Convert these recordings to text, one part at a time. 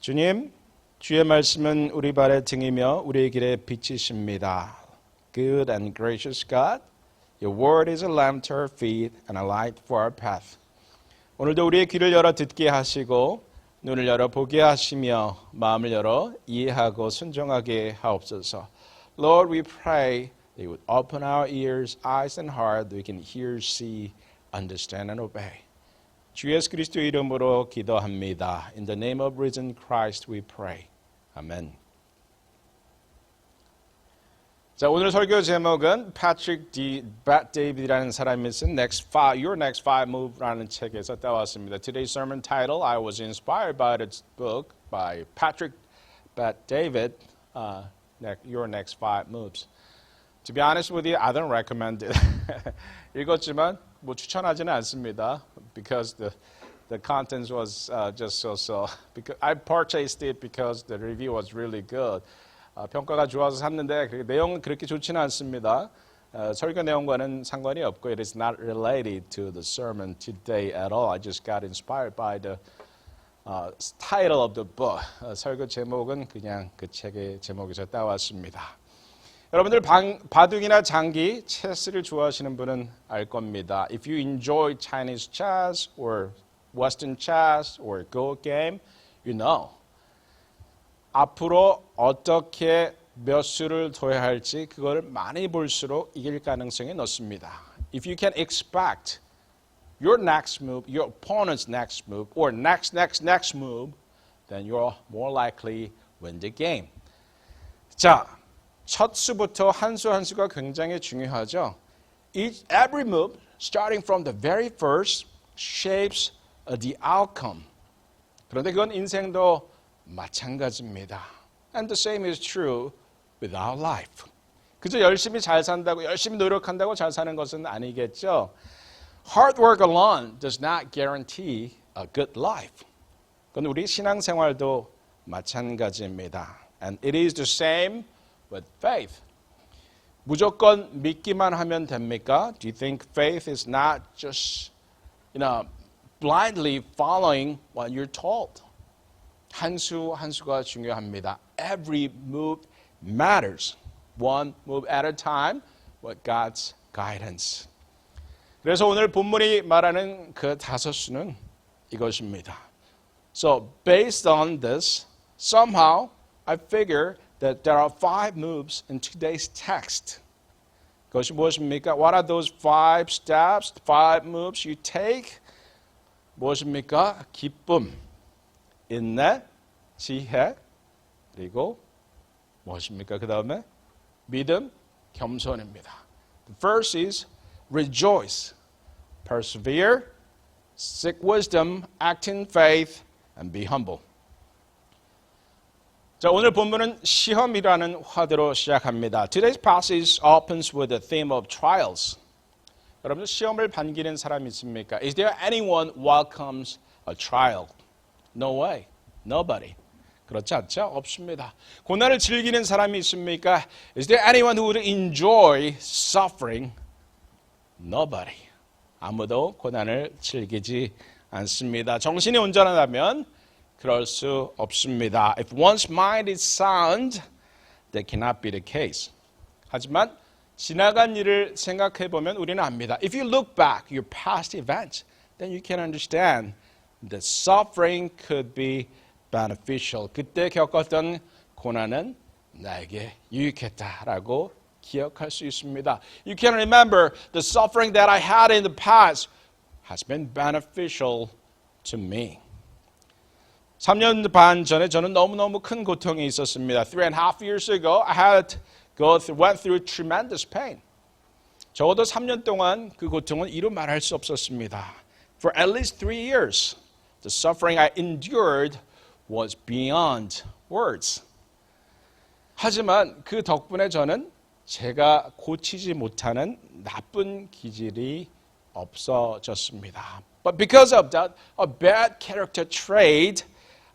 주님, 주의 말씀은 우리 발의 등이며 우리의 길의 빛이십니다. Good and gracious God, your word is a lamp to our feet and a light for our path. 오늘도 우리의 귀를 열어 듣게 하시고 눈을 열어 보게 하시며 마음을 열어 이해하고 순종하게 하옵소서. Lord, we pray that you would open our ears, eyes and heart that we can hear, see, understand and obey. 주 예수 그리스도 이름으로 기도합니다. In the name of risen Christ we pray. 아멘. 자, 오늘 설교 제목은 Patrick D. Bat-David이라는 사람이 쓴 Your Next Five Move라는 책에서 따왔습니다. Today's sermon title, I was inspired by this book by Patrick Bat-David, Your Next Five Moves. To be honest with you, I don't recommend it. 읽었지만 뭐 추천하지는 않습니다. Because the contents was just so. Because I purchased it because the review was really good. 평가가 좋아서 샀는데 그 내용은 그렇게 좋지는 않습니다. 설교 내용과는 상관이 없고 it is not related to the sermon today at all. I just got inspired by the title of the book. 설교 제목은 그냥 그 책의 제목에서 따왔습니다. 여러분들 바둑이나 장기, 체스를 좋아하시는 분은 알 겁니다. If you enjoy Chinese chess or Western chess or Go game, you know. 앞으로 어떻게 몇 수를 둬야 할지 그걸 많이 볼수록 이길 가능성이 높습니다. If you can expect your next move, your opponent's next move, or next move, then you're more likely win the game. 자, 첫 수부터 한 수 한 수가 굉장히 중요하죠. Every move, starting from the very first, shapes the outcome. 그런데 그건 인생도 마찬가지입니다. And the same is true with our life. 그저 열심히 잘 산다고, 열심히 노력한다고 잘 사는 것은 아니겠죠. Hard work alone does not guarantee a good life. 그건 우리 신앙생활도 마찬가지입니다. And it is the same with faith. 무조건 믿기만 하면 됩니까? Do you think faith is not just, blindly following what you're told? 한 수 한 수가 중요합니다. Every move matters. One move at a time with God's guidance. 그래서 오늘 본문이 말하는 그 다섯 수는 이것입니다. So based on this, somehow I figure that there are five moves in today's text. 그것이 무엇입니까? What are those five steps, five moves you take? 무엇입니까? 기쁨, 인내, 지혜, 그리고 무엇입니까? 그 다음에 믿음, 겸손입니다. The first is rejoice, persevere, seek wisdom, act in faith, and be humble. 자, 오늘 본문은 시험이라는 화두로 시작합니다. Today's passage opens with the theme of trials. 여러분, 시험을 반기는 사람이 있습니까? Is there anyone who welcomes a trial? No way. Nobody. 그렇지 않죠? 없습니다. 고난을 즐기는 사람이 있습니까? Is there anyone who would enjoy suffering? Nobody. 아무도 고난을 즐기지 않습니다. 정신이 온전하다면 그럴 수 없습니다. If one's mind is sound, that cannot be the case. 하지만 지나간 일을 생각해 보면 우리는 압니다. If you look back your past events, then you can understand that suffering could be beneficial. 그때 겪었던 고난은 나에게 유익했다라고 기억할 수 있습니다. You can remember the suffering that I had in the past has been beneficial to me. 3년 반 전에 저는 너무너무 큰 고통이 있었습니다. 3.5 years ago, I went through tremendous pain. 적어도 3년 동안 그 고통은 이루 말할 수 없었습니다. For at least 3 years, the suffering I endured was beyond words. 하지만 그 덕분에 저는 제가 고치지 못하는 나쁜 기질이 없어졌습니다. But because of that, a bad character trait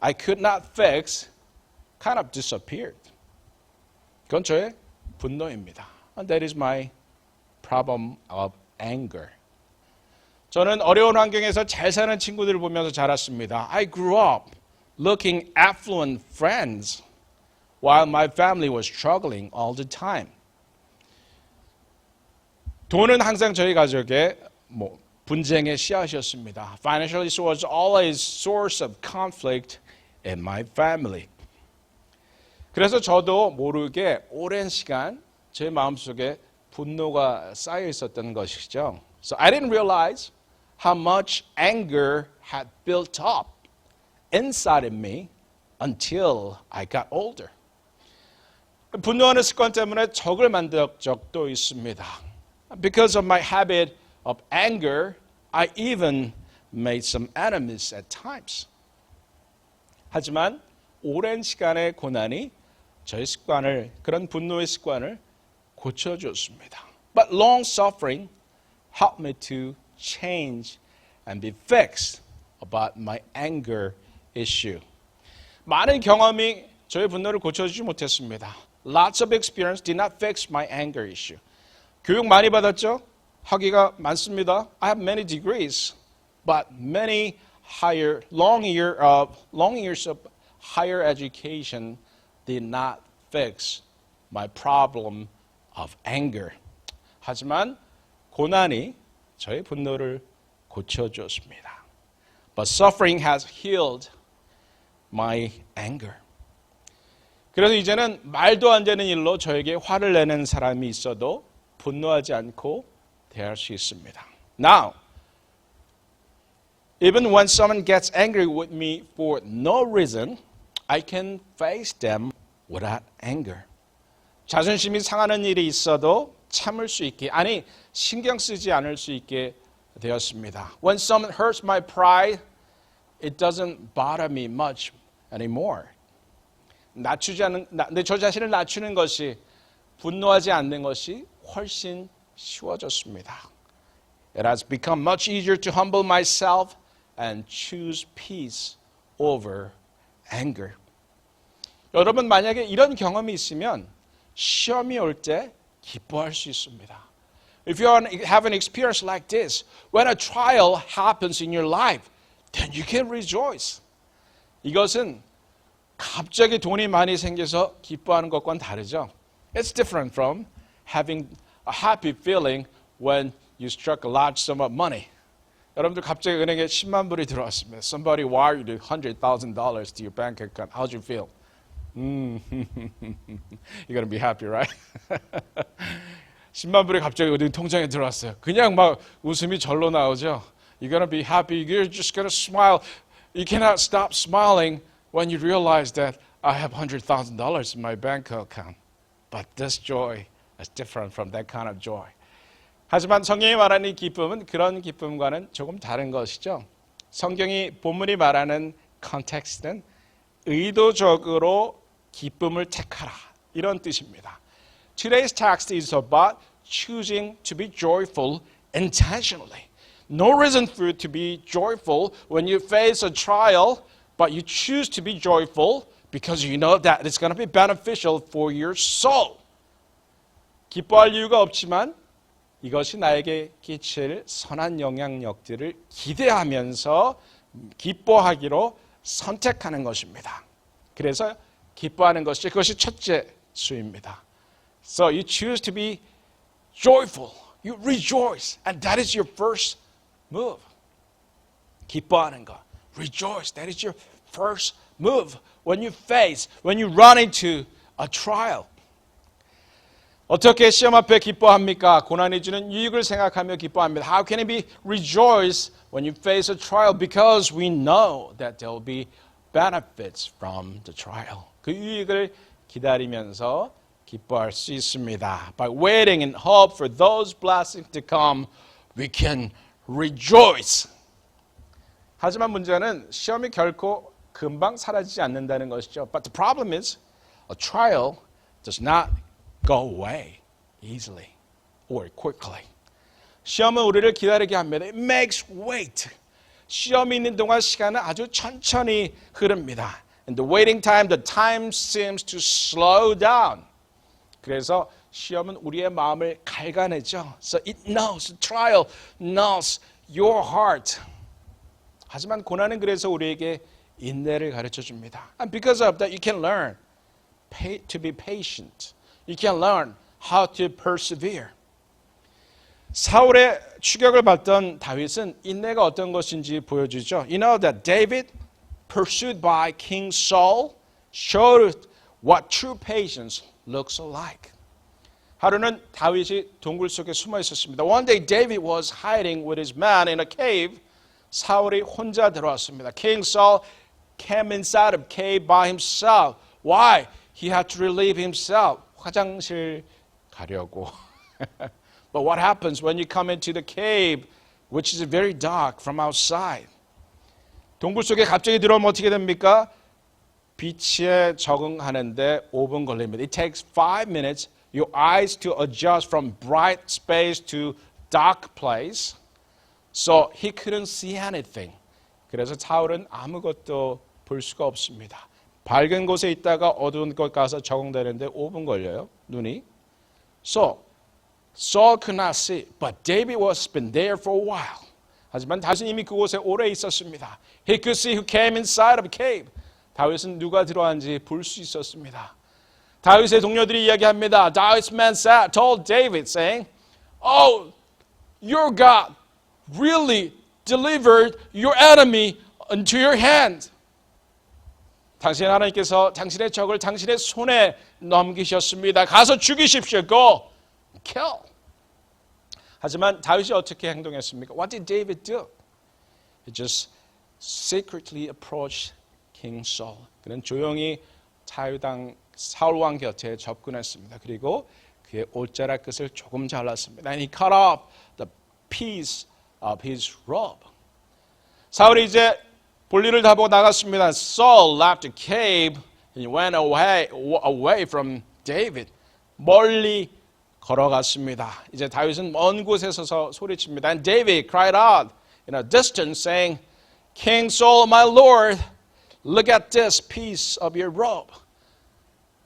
I could not fix kind of disappeared. 그건 저의 분노입니다. And that is my problem of anger. 저는 어려운 환경에서 잘 사는 친구들을 보면서 자랐습니다. I grew up looking affluent friends while my family was struggling all the time. 돈은 항상 저희 가족의 분쟁의 씨앗이었습니다. Financially, it was always source of conflict in my family. 그래서 저도 모르게 오랜 시간 제 마음속에 분노가 쌓여 있었던 것이죠. So I didn't realize how much anger had built up inside of me until I got older. 분노하는 습관 때문에 적을 만든 적도 있습니다. Because of my habit of anger, I even made some enemies at times. 하지만 오랜 시간의 고난이 저의 습관을, 그런 분노의 습관을 고쳐줬습니다. But long suffering helped me to change and be fixed about my anger issue. 많은 경험이 저의 분노를 고쳐주지 못했습니다. Lots of experience did not fix my anger issue. 교육 많이 받았죠? 학위가 많습니다. I have many degrees, but many long years of higher education did not fix my problem of anger. 하지만 고난이 저의 분노를 고쳐줬습니다. But suffering has healed my anger. 그래서 이제는 말도 안 되는 일로 저에게 화를 내는 사람이 있어도 분노하지 않고 대할 수 있습니다. Now, even when someone gets angry with me for no reason, I can face them without anger. 자존심이 상하는 일이 있어도 참을 수 있게, 아니 신경 쓰지 않을 수 있게 되었습니다. When someone hurts my pride, it doesn't bother me much anymore. 저 자신을 낮추는 것이, 분노하지 않는 것이 훨씬 쉬워졌습니다. It has become much easier to humble myself and choose peace over anger. 여러분 만약에 이런 경험이 있으면 시험이 올 때 기뻐할 수 있습니다. If you have an experience like this, when a trial happens in your life, then you can rejoice. 이것은 갑자기 돈이 많이 생겨서 기뻐하는 것과는 다르죠. It's different from having a happy feeling when you struck a large sum of money. 여러분들 갑자기 은행에 10만 불이 들어왔습니다. Somebody wired $100,000 to your bank account. How'd you feel? You're gonna be happy, right? 10만 불이 갑자기 어디 통장에 들어왔어요. 그냥 막 웃음이 절로 나오죠. You're gonna be happy. You're just gonna smile. You cannot stop smiling when you realize that I have $100,000 in my bank account. But this joy is different from that kind of joy. 하지만 성경이 말하는 이 기쁨은 그런 기쁨과는 조금 다른 것이죠. 성경이 본문이 말하는 컨텍스트는 의도적으로 기쁨을 택하라, 이런 뜻입니다. Today's text is about choosing to be joyful intentionally. No reason for you to be joyful when you face a trial, but you choose to be joyful because you know that it's going to be beneficial for your soul. 기뻐할 이유가 없지만 이것이 나에게 끼칠 선한 영향력들을 기대하면서 기뻐하기로 선택하는 것입니다. 그래서 기뻐하는 것이, 그것이 첫째 수입니다. So you choose to be joyful. You rejoice. And that is your first move. 기뻐하는 것. Rejoice. That is your first move. When you run into a trial. 어떻게 시험 앞에 기뻐합니까? 고난이 주는 유익을 생각하며 기뻐합니다. How can it be rejoice when you face a trial? Because we know that there will be benefits from the trial. 그 유익을 기다리면서 기뻐할 수 있습니다. By waiting in hope for those blessings to come, we can rejoice. 하지만 문제는 시험이 결코 금방 사라지지 않는다는 것이죠. But the problem is, a trial does not go away easily or quickly. 시험은 우리를 기다리게 합니다. It makes wait. 시험이 있는 동안 시간은 아주 천천히 흐릅니다. And the waiting time, the time seems to slow down. 그래서 시험은 우리의 마음을 갉아내죠. So it knows, the trial knows your heart. 하지만 고난은 그래서 우리에게 인내를 가르쳐 줍니다. And because of that, you can learn to be patient. You can learn how to persevere. 사울의 추격을 받던 다윗은 인내가 어떤 것인지 보여주죠. You know that David, pursued by King Saul, showed what true patience looks like. 하루는 다윗이 동굴 속에 숨어 있었습니다. One day David was hiding with his men in a cave. 사울이 혼자 들어왔습니다. King Saul came inside of cave by himself. Why? He had to relieve himself. 화장실 가려고. But what happens when you come into the cave, which is very dark from outside? 동굴 속에 갑자기 들어오면 어떻게 됩니까? 빛에 적응하는데 5분 걸립니다. It takes 5 minutes your eyes to adjust from bright space to dark place. So he couldn't see anything. 그래서 사울은 아무것도 볼 수가 없습니다. 밝은 곳에 있다가 어두운 곳 가서 적응되는데 5분 걸려요. 눈이. So Saul could not see, but David was been there for a while. 하지만 다윗은 이미 그곳에 오래 있었습니다. He could see who came inside of a cave. 다윗은 누가 들어왔는지 볼 수 있었습니다. 다윗의 동료들이 이야기합니다. David's men told David, saying, "Oh, your God really delivered your enemy into your hand." 당신 하나님께서 당신의 적을 당신의 손에 넘기셨습니다. 가서 죽이십시오. Go, kill. 하지만 다윗이 어떻게 행동했습니까? What did David do? He just secretly approached King Saul. 그는 조용히 사울 왕 곁에 접근했습니다. 그리고 그의 옷자락 끝을 조금 잘랐습니다. And he cut off the piece of his robe. 사울이 이제 볼일을 다 보고 나갔습니다. Saul left the cave and went away from David. 멀리 걸어갔습니다. 이제 다윗은 먼 곳에 서서 소리칩니다. And David cried out in a distance, saying, King Saul, my lord, look at this piece of your robe.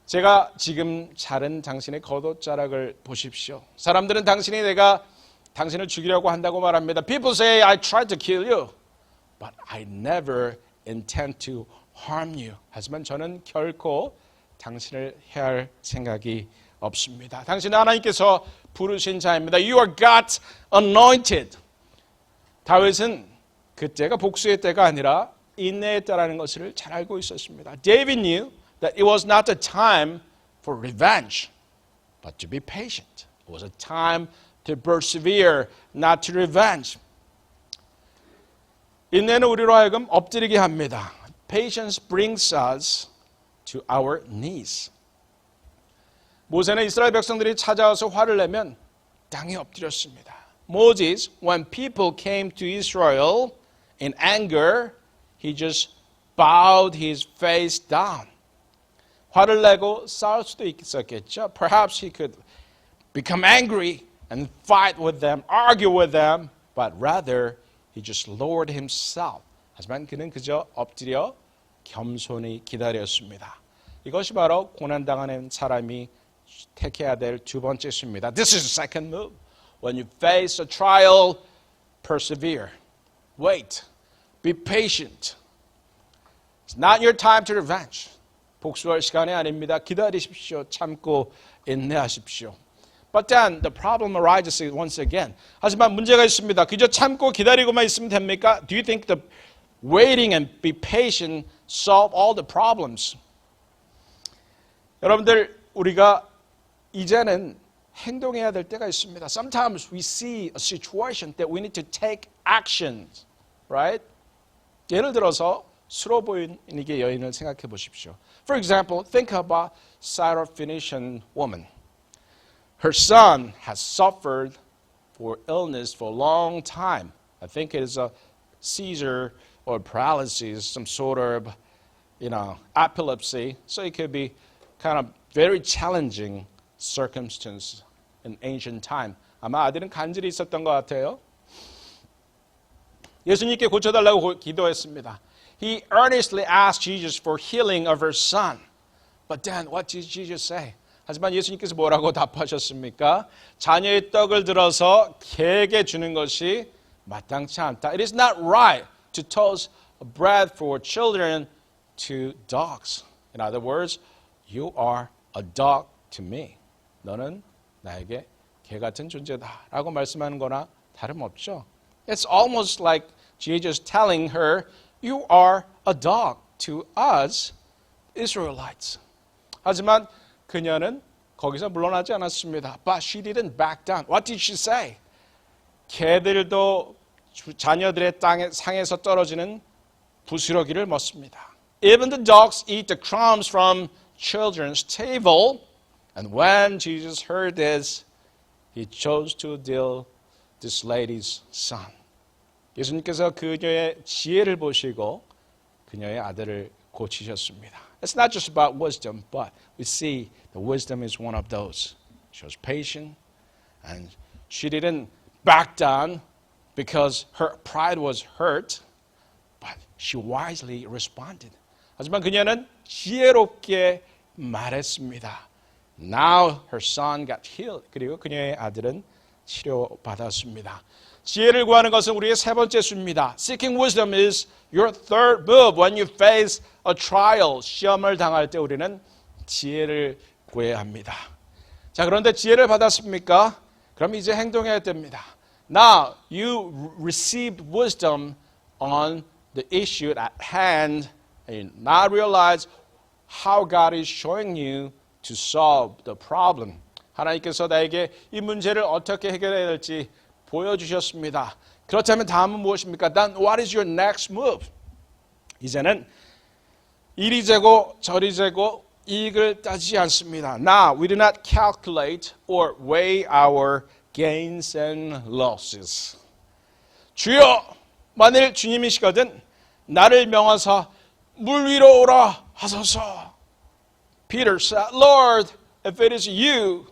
제가 지금 자른 당신의 겉옷자락을 보십시오. 사람들은 내가 당신을 죽이려고 한다고 말합니다. People say I tried to kill you, but I never intend to harm you. 하지만 저는 결코 당신을 해할 생각이 없습니다. 당신은 하나님께서 부르신 자입니다. You are God's anointed. 다윗은 그때가 복수의 때가 아니라 인내의 때라는 것을 잘 알고 있었습니다. David knew that it was not the time for revenge, but to be patient. It was a time to persevere, not to revenge. 인내는 우리로 하여금 엎드리게 합니다. Patience brings us to our knees. 모세는 이스라엘 백성들이 찾아와서 화를 내면 땅에 엎드렸습니다. Moses, when people came to Israel in anger, he just bowed his face down. 화를 내고 싸울 수도 있었겠죠. Perhaps he could become angry and fight with them, argue with them, but rather he just lowered himself. 하지만 그는 그저 엎드려 겸손히 기다렸습니다. 이것이 바로 고난당하는 사람이 택해야 될 두 번째 수입니다. This is the second move. When you face a trial, persevere. Wait. Be patient. It's not your time to revenge. 복수할 시간이 아닙니다. 기다리십시오. 참고 인내하십시오. But then the problem arises once again. 하지만 문제가 있습니다. 그저 참고 기다리고만 있으면 됩니까? Do you think the waiting and be patient solve all the problems? 여러분들, 우리가 이제는 행동해야 될 때가 있습니다. Sometimes we see a situation that we need to take actions, right? 예를 들어서 수로 보이는 이게 여인을 생각해 보십시오. For example, think about Syrophoenician woman. Her son has suffered for illness for a long time. I think it is a seizure or paralysis, some sort of, epilepsy. So it could be kind of very challenging circumstance in ancient time. 아마 아들은 간질이 있었던 것 같아요. 예수님께 고쳐달라고 기도했습니다. He earnestly asked Jesus for healing of her son. But then what did Jesus say? 하지만 예수님께서 뭐라고 답하셨습니까? 자녀의 떡을 들어서 개에게 주는 것이 마땅치 않다. It is not right to toss bread for children to dogs. In other words, you are a dog to me. 너는 나에게 개 같은 존재다라고 말씀하는 거나 다름없죠. It's almost like Jesus telling her, you are a dog to us, Israelites. 하지만 그녀는 거기서 물러나지 않았습니다. But she didn't back down. What did she say? 개들도 자녀들의 상에서 떨어지는 부스러기를 먹습니다. Even the dogs eat the crumbs from children's table. And when Jesus heard this, he chose to deal this lady's son. 예수님께서 그녀의 지혜를 보시고 그녀의 아들을 고치셨습니다. It's not just about wisdom, but we see the wisdom is one of those. She was patient, and she didn't back down because her pride was hurt, but she wisely responded. 하지만 그녀는 지혜롭게 말했습니다. Now her son got healed. 그리고 그녀의 아들은 치료받았습니다. 지혜를 구하는 것은 우리의 세 번째 수입니다. Seeking wisdom is your third move when you face a trial. 시험을 당할 때 우리는 지혜를 구해야 합니다. 자, 그런데 지혜를 받았습니까? 그럼 이제 행동해야 됩니다. Now you received wisdom on the issue at hand and now realize how God is showing you to solve the problem. 하나님께서 나에게 이 문제를 어떻게 해결해야 될지 보여주셨습니다. 그렇다면 다음은 무엇입니까? Then what is your next move? 이제는 이리 재고 저리 재고 이익을 따지지 않습니다. Now we do not calculate or weigh our gains and losses. 주여, 만일 주님이시거든 나를 명하사 물 위로 오라 하소서. Peter said, Lord, if it is you,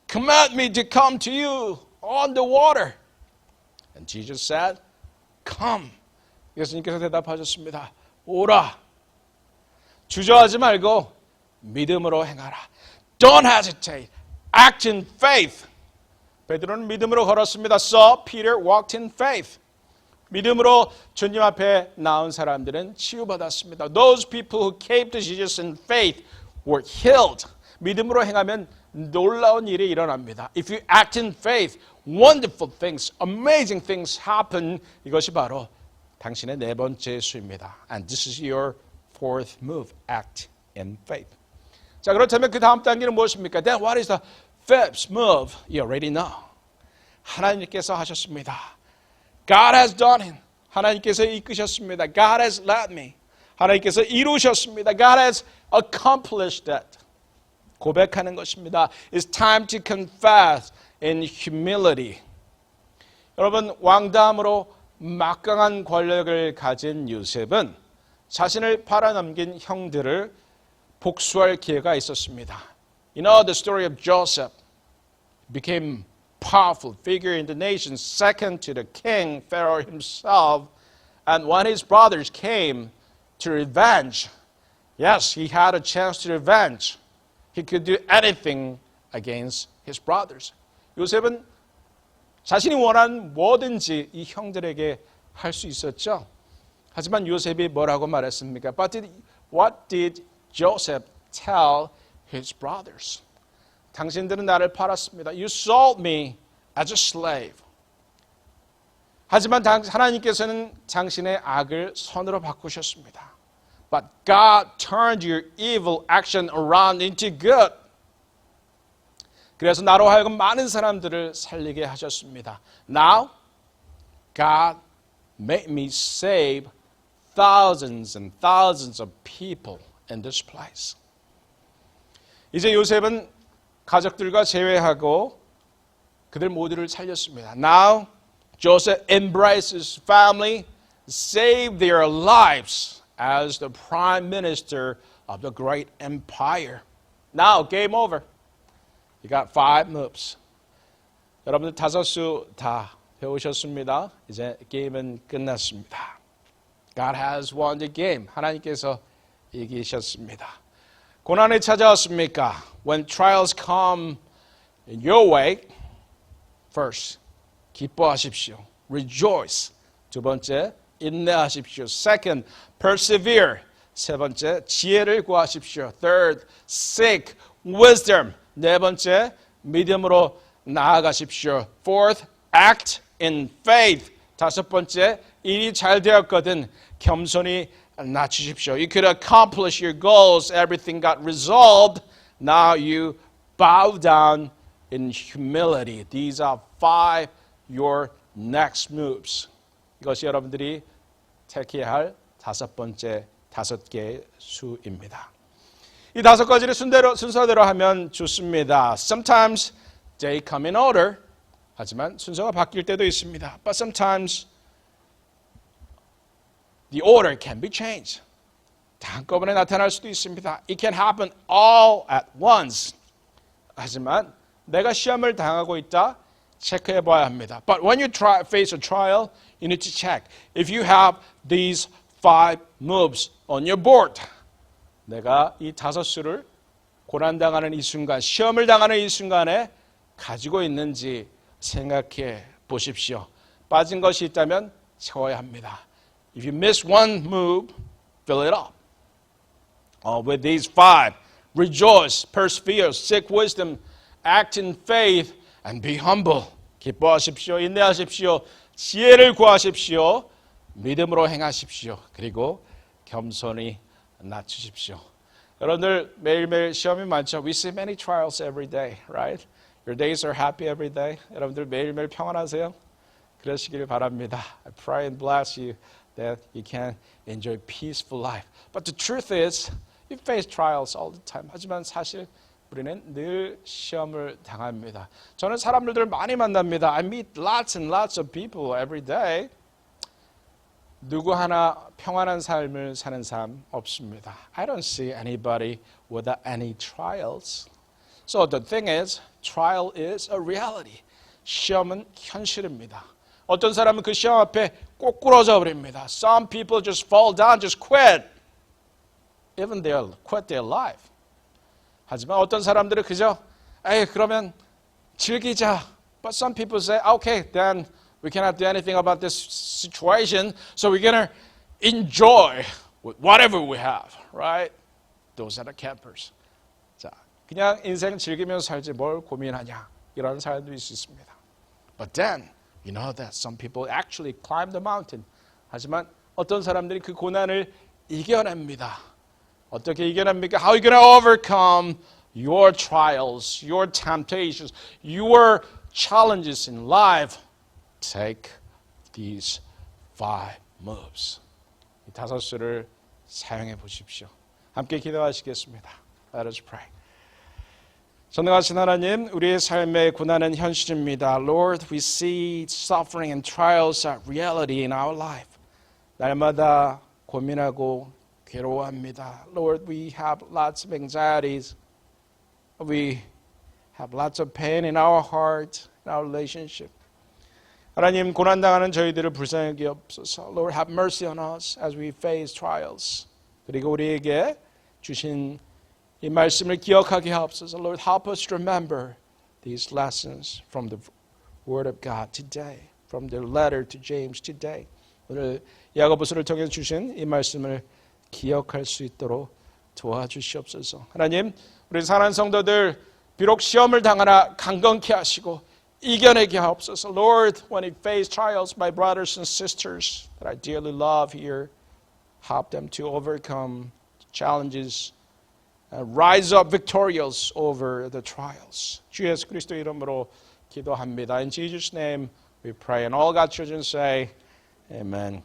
command me to come to you on the water. And Jesus said, come. 예수님께서 대답하셨습니다. 오라. 주저하지 말고 믿음으로 행하라. Don't hesitate. Act in faith. 베드로는 믿음으로 걸었습니다. So Peter walked in faith. 믿음으로 주님 앞에 나온 사람들은 치유받았습니다. Those people who came to Jesus in faith were healed. 믿음으로 행하면 놀라운 일이 일어납니다. If you act in faith, wonderful things, amazing things happen. 이것이 바로 당신의 네 번째 수입니다. And this is your fourth move. Act in faith. 자, 그렇다면 그 다음 단계는 무엇입니까? Then what is the fifth move? You already know. 하나님께서 하셨습니다. God has done it. 하나님께서 이끄셨습니다. God has led me. 하나님께서 이루셨습니다. God has accomplished that. 고백하는 것입니다. It's time to confess in humility. 여러분, 왕담으로 막강한 권력을 가진 요셉은 자신을 팔아넘긴 형들을 복수할 기회가 있었습니다. You know the story of Joseph. Became powerful figure in the nation, second to the king, Pharaoh himself. And when his brothers came to revenge, yes, he had a chance to revenge. He could do anything against his brothers. 요셉은 자신이 원하는 뭐든지 이 형들에게 할 수 있었죠. 하지만 요셉이 뭐라고 말했습니까? But what did Joseph tell his brothers? 당신들은 나를 팔았습니다. You sold me as a slave. 하지만 하나님께서는 당신의 악을 선으로 바꾸셨습니다. But God turned your evil action around into good. 그래서 나로 하여금 많은 사람들을 살리게 하셨습니다. Now, God made me save thousands and thousands of people in this place. 이제 요셉은 가족들과 제외하고 그들 모두를 살렸습니다. Now, Joseph embraces family, saved their lives as the prime minister of the great empire. Now, game over. You got 5 moves. 여러분들 5수 다 배우셨습니다. 이제 게임은 끝났습니다. God has won the game. 하나님께서 이기셨습니다. 고난이 찾아왔습니까? When trials come in your way, first, 기뻐하십시오. Rejoice. 두 번째, 인내하십시오. Second, persevere. 세 번째, 지혜를 구하십시오. Third, seek wisdom. 네 번째, 믿음으로 나아가십시오. Fourth, act in faith. 다섯 번째, 일이 잘 되었거든 겸손히 낮추십시오. You could accomplish your goals. Everything got resolved. Now you bow down in humility. These are five your next moves. 이것이 여러분들이 택해야 할 다섯 개의 수입니다. 이 다섯 가지를 순서대로 하면 좋습니다. Sometimes they come in order. 하지만 순서가 바뀔 때도 있습니다. But sometimes the order can be changed. 다 한꺼번에 나타날 수도 있습니다. It can happen all at once. 하지만 내가 시험을 당하고 있다 체크해 봐야 합니다. But when you face a trial, you need to check if you have these five moves on your board. 내가 이 다섯 수를 고난당하는 이 순간, 시험을 당하는 이 순간에 가지고 있는지 생각해 보십시오. 빠진 것이 있다면 채워야 합니다. If you miss one move, fill it up. With these five, rejoice, persevere, seek wisdom, act in faith, and be humble. 기뻐하십시오. 인내하십시오. 지혜를 구하십시오. 믿음으로 행하십시오. 그리고 겸손히 낮추십시오. 여러분들 매일매일 시험이 많죠. We see many trials every day, right? Your days are happy every day. 여러분들 매일매일 평안하세요? 그러시길 바랍니다. I pray and bless you that you can enjoy peaceful life. But the truth is, you face trials all the time. 하지만 사실 우리는 늘 시험을 당합니다. 저는 사람들을 많이 만납니다. I meet lots and lots of people every day. 누구 하나 평안한 삶을 사는 사람 없습니다. I don't see anybody without any trials. So the thing is, trial is a reality. 시험은 현실입니다. 어떤 사람은 그 시험 앞에 꼬꾸러져 버립니다. Some people just fall down, just quit. Even they quit their life. 하지만 어떤 사람들은 그저 에이 그러면 즐기자. But some people say, okay, then we cannot do anything about this situation, so we're going to enjoy with whatever we have, right? Those are the campers. 자, 그냥 인생 즐기면서 살지 뭘 고민하냐 이런 사람도 있을 수 있습니다. But then you know that some people actually climb the mountain. 하지만 어떤 사람들이 그 고난을 이겨냅니다. 어떻게 이겨냅니까? How are you going to overcome your trials, your temptations, your challenges in life? Take these five moves. 이 다섯 수를 사용해 보십시오. 함께 기도하시겠습니다. Let us pray. 전능하신 하나님, 우리의 삶의 고난은 현실입니다. Lord, we see suffering and trials are reality in our life. 날마다 고민하고 괴로워합니다. Lord, we have lots of anxieties. We have lots of pain in our heart, in our relationship. 하나님, 고난당하는 저희들을 불쌍히 여기옵소서. Lord, have mercy on us as we face trials. 그리고 우리에게 주신 이 말씀을 기억하게 하옵소서. Lord, help us remember these lessons from the Word of God today, from the letter to James today. 오늘 야고보서를 통해 주신 이 말씀을 기억할 수 있도록 도와주시옵소서. 하나님, 우리 사랑하는 성도들 비록 시험을 당하나 강건케 하시고 이겨내게 하옵소서. Lord, when we face trials, my brothers and sisters that I dearly love here, help them to overcome challenges and rise up victorious over the trials. 주 예수 그리스도 이름으로 기도합니다. In Jesus' name we pray. And all God's children say, Amen.